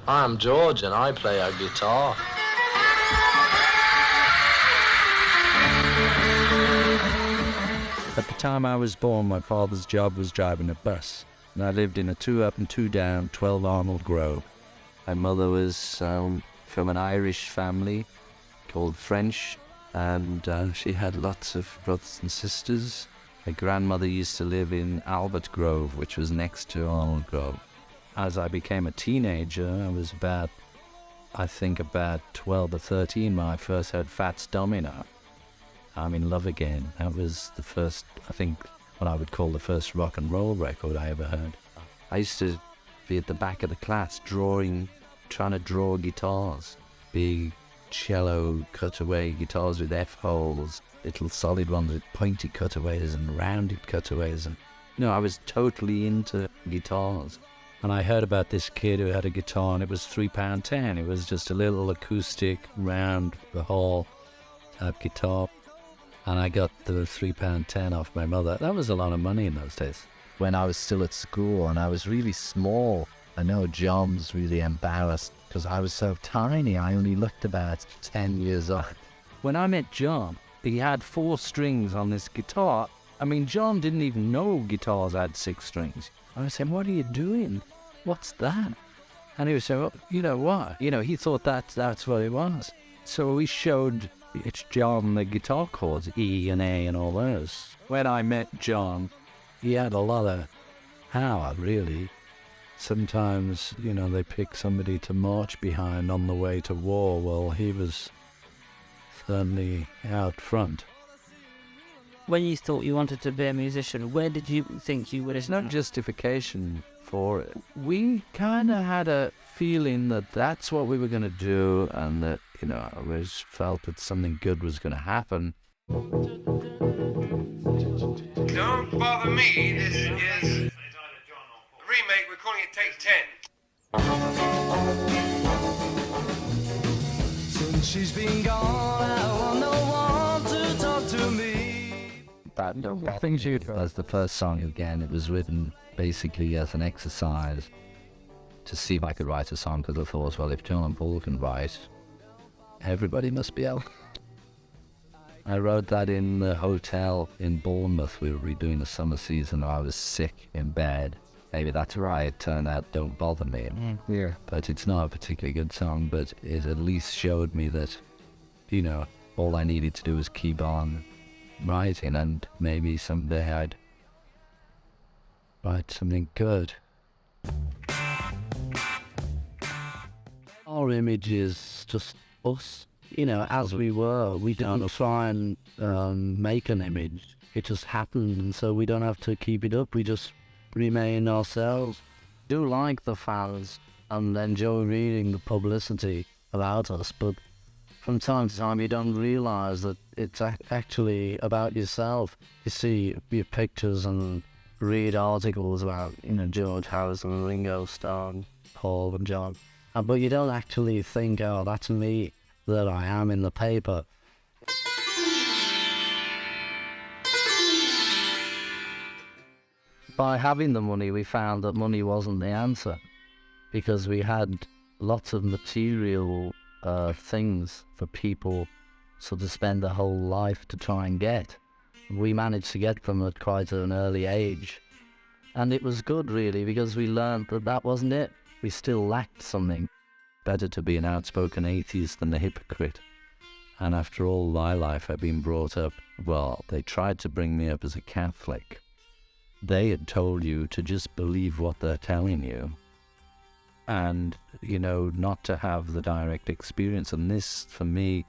I'm George and I play a guitar. At the time I was born, my father's job was driving a bus, and I lived in a 2 up and 2 down 12 Arnold Grove. My mother was from an Irish family called French, and she had lots of brothers and sisters. My grandmother used to live in Albert Grove, which was next to Arnold Grove. As I became a teenager, I was about 12 or 13 when I first heard Fats Domino. I'm in Love Again. That was the first, I think, what I would call the first rock and roll record I ever heard. I used to be at the back of the class trying to draw guitars. Big cello cutaway guitars with F-holes, little solid ones with pointy cutaways and rounded cutaways. And, I was totally into guitars. And I heard about this kid who had a guitar, and it was £3.10. It was just a little acoustic, round the hall type guitar. And I got the £3.10 off my mother. That was a lot of money in those days. When I was still at school and I was really small, I know John was really embarrassed because I was so tiny. I only looked about 10 years old. When I met John, he had 4 strings on this guitar. I mean, John didn't even know guitars had 6 strings. I was saying, "What are you doing? What's that?" And he was saying, "Well, you know what?" He thought that's what it was. So we showed John the guitar chords, E and A and all those. When I met John, he had a lot of power, really. Sometimes, they pick somebody to march behind on the way to war. Well, he was certainly out front. When you thought you wanted to be a musician, where did you think you would have... There's no justification for it. We kind of had a feeling that that's what we were going to do, and that, I always felt that something good was going to happen. Don't bother me, this is a remake, we're calling it Take 10. Since she's been gone, I want no one to talk to me. I think as the first song again, it was written basically as an exercise to see if I could write a song, because I thought, well, if John and Paul can write, everybody must be able. I wrote that in the hotel in Bournemouth. We were redoing the summer season. I was sick in bed. Maybe that's why it turned out Don't Bother Me. Yeah. But it's not a particularly good song, but it at least showed me that, all I needed to do was keep on writing, and maybe someday I'd write something good. Our image is just us, as we were. We don't try and make an image. It just happened, and so we don't have to keep it up. We just remain ourselves. Do like the fans and enjoy reading the publicity about us, but from time to time you don't realise that it's actually about yourself. You see your pictures and read articles about, George Harrison, Ringo Starr, Paul and John. But you don't actually think, oh, that's me that I am in the paper. By having the money, we found that money wasn't the answer, because we had lots of material things for people to spend their whole life to try and get. We managed to get them at quite an early age. And it was good, really, because we learned that wasn't it. We still lacked something. Better to be an outspoken atheist than a hypocrite. And after all my life, I've been brought up, well, they tried to bring me up as a Catholic. They had told you to just believe what they're telling you, and, not to have the direct experience. And this, for me,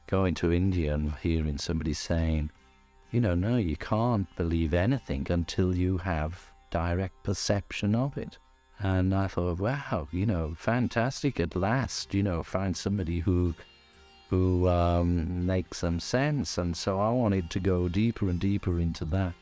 going to India and hearing somebody saying, no, you can't believe anything until you have direct perception of it. And I thought, wow, fantastic at last, find somebody who makes some sense. And so I wanted to go deeper and deeper into that.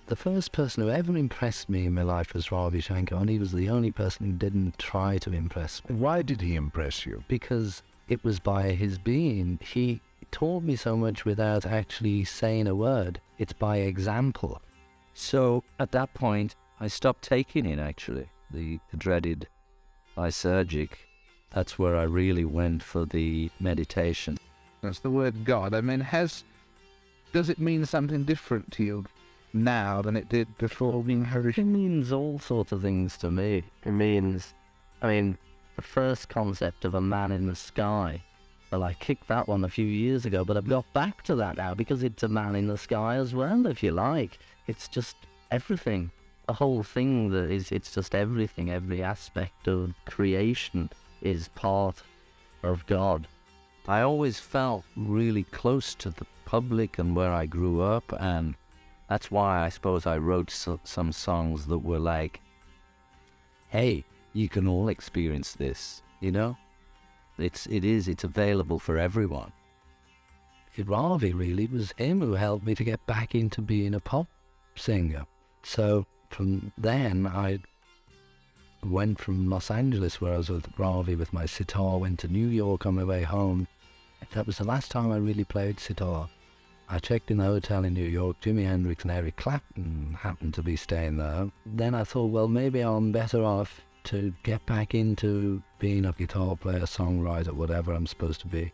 The first person who ever impressed me in my life was Ravi Shankar, and he was the only person who didn't try to impress me. Why did he impress you? Because it was by his being. He taught me so much without actually saying a word. It's by example. So at that point, I stopped taking it, actually, the dreaded lysergic, that's where I really went for the meditation. That's the word God. I mean, does it mean something different to you now than it did before being heard? It means all sorts of things to me. It means, the first concept of a man in the sky, well, I kicked that one a few years ago, but I've got back to that now because it's a man in the sky as well, if you like. It's just everything. The whole thing it's just everything. Every aspect of creation is part of God. I always felt really close to the public and where I grew up, and that's why I suppose I wrote some songs that were like, hey, you can all experience this, you know? It's available for everyone. Ravi really was him who helped me to get back into being a pop singer. So from then I went from Los Angeles, where I was with Ravi with my sitar, went to New York on my way home. That was the last time I really played sitar. I checked in the hotel in New York. Jimi Hendrix and Eric Clapton happened to be staying there. Then I thought, well, maybe I'm better off to get back into being a guitar player, songwriter, whatever I'm supposed to be.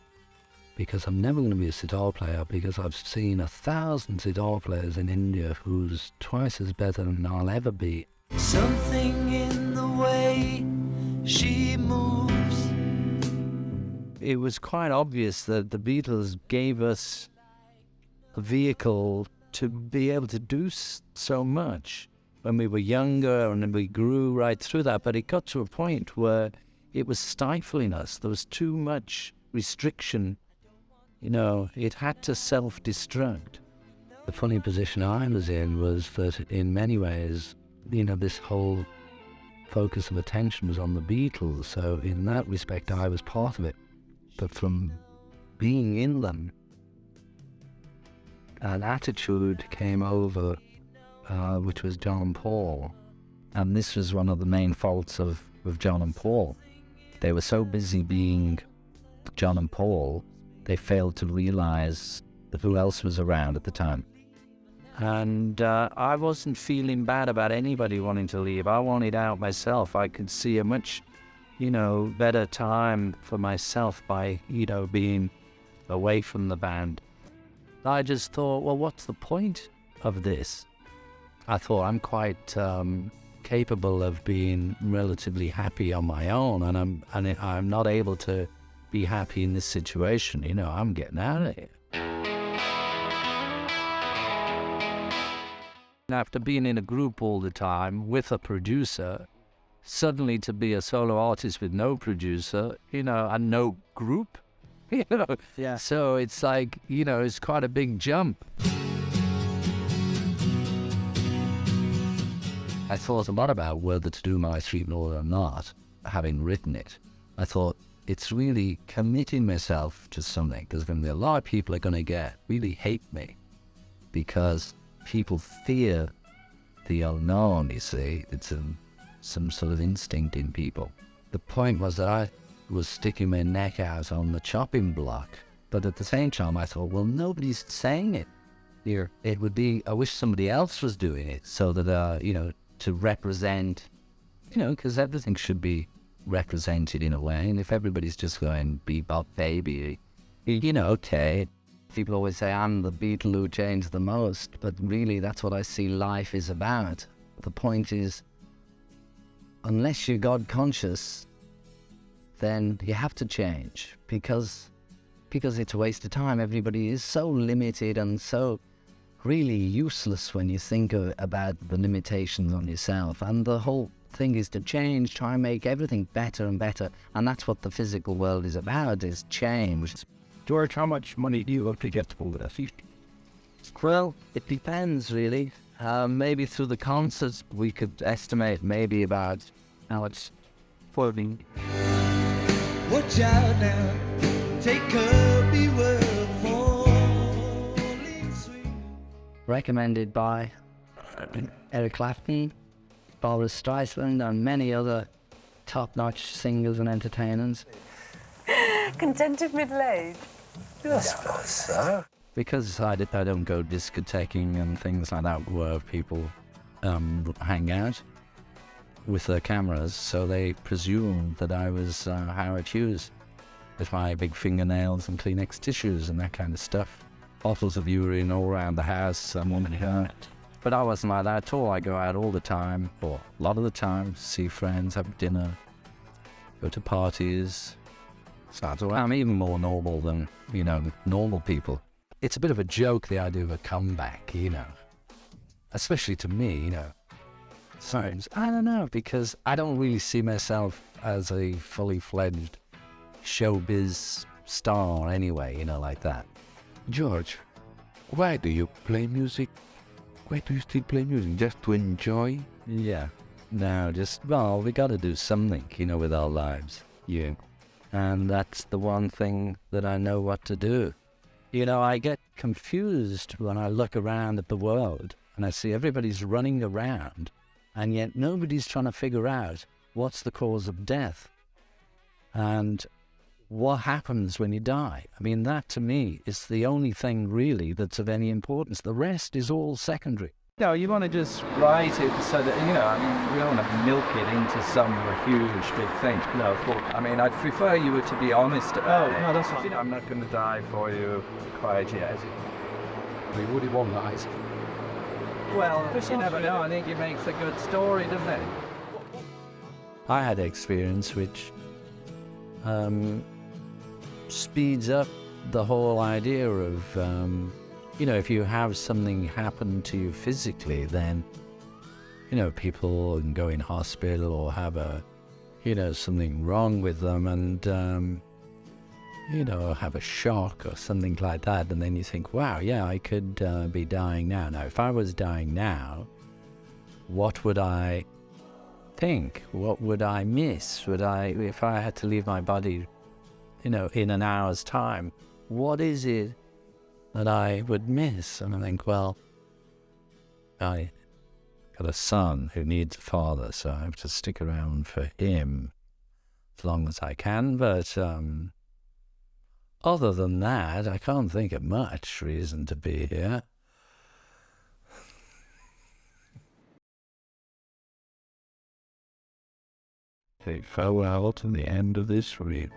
Because I'm never going to be a sitar player, because I've seen 1,000 sitar players in India who's twice as better than I'll ever be. Something in the way she moves. It was quite obvious that the Beatles gave us a vehicle to be able to do so much when we were younger, and we grew right through that. But it got to a point where it was stifling us. There was too much restriction. You know, it had to self-destruct. The funny position I was in was that in many ways, you know, this whole focus of attention was on the Beatles. So in that respect, I was part of it. But from being in them, an attitude came over, which was John and Paul. And this was one of the main faults of John and Paul. They were so busy being John and Paul, they failed to realize who else was around at the time. And I wasn't feeling bad about anybody wanting to leave. I wanted out myself. I could see a much, better time for myself by, being away from the band. I just thought, well, what's the point of this? I thought I'm quite capable of being relatively happy on my own, and I'm not able to be happy in this situation. I'm getting out of here. After being in a group all the time with a producer, suddenly to be a solo artist with no producer, and no group, Yeah. So it's like, it's quite a big jump. I thought a lot about whether to do My Street Law or not, having written it. I thought it's really committing myself to something, because then a lot of people are going to really hate me, because people fear the unknown, you see. It's some sort of instinct in people. The point was that I was sticking my neck out on the chopping block, but at the same time I thought, well, nobody's saying it here. It would be, I wish somebody else was doing it, so that, to represent, because everything should be represented in a way, and if everybody's just going bebop baby, okay. People always say I'm the Beatle who changed the most, but really that's what I see life is about. The point is, unless you're God conscious, then you have to change, because it's a waste of time. Everybody is so limited and so really useless when you think about the limitations on yourself. And the whole thing is to change, try and make everything better and better. And that's what the physical world is about, is change. George, how much money do you have to get all this? Well, it depends, really. Maybe through the concerts, we could estimate maybe about how it's floating. Watch out now, take her, beware, falling sweet. Recommended by Eric Clapton, Barbara Streisand, and many other top-notch singers and entertainers. Contented middle age. I suppose so. Because I don't go discothequing and things like that where people hang out. with their cameras, so they presumed that I was Howard Hughes with my big fingernails and Kleenex tissues and that kind of stuff. Bottles of urine all around the house, but I wasn't like that at all. I go out all the time, or a lot of the time, see friends, have dinner, go to parties. So I'm even more normal than, normal people. It's a bit of a joke, the idea of a comeback, especially to me, Sometimes, I don't know, because I don't really see myself as a fully fledged showbiz star anyway, like that. George, why do you play music? Why do you still play music? Just to enjoy? Yeah. No, we got to do something, with our lives. Yeah. And that's the one thing that I know what to do. I get confused when I look around at the world and I see everybody's running around and yet nobody's trying to figure out what's the cause of death and what happens when you die. I mean, that to me is the only thing really that's of any importance. The rest is all secondary. No, you want to just write it so that, we don't want to milk it into some huge big thing. No, I'd prefer you were to be honest about it. No, that's fine. I'm not going to die for you quite yet. We really want that. Well, you never know. I think it makes a good story, doesn't it? I had experience which speeds up the whole idea of, if you have something happen to you physically, then, people can go in hospital or have something wrong with them and, have a shock or something like that. And then you think, wow, yeah, I could be dying now. Now, if I was dying now, what would I think? What would I miss? If I had to leave my body, in an hour's time, what is it that I would miss? And I think, well, I got a son who needs a father, so I have to stick around for him as long as I can. But other than that, I can't think of much reason to be here. Say farewell to the end of this reel.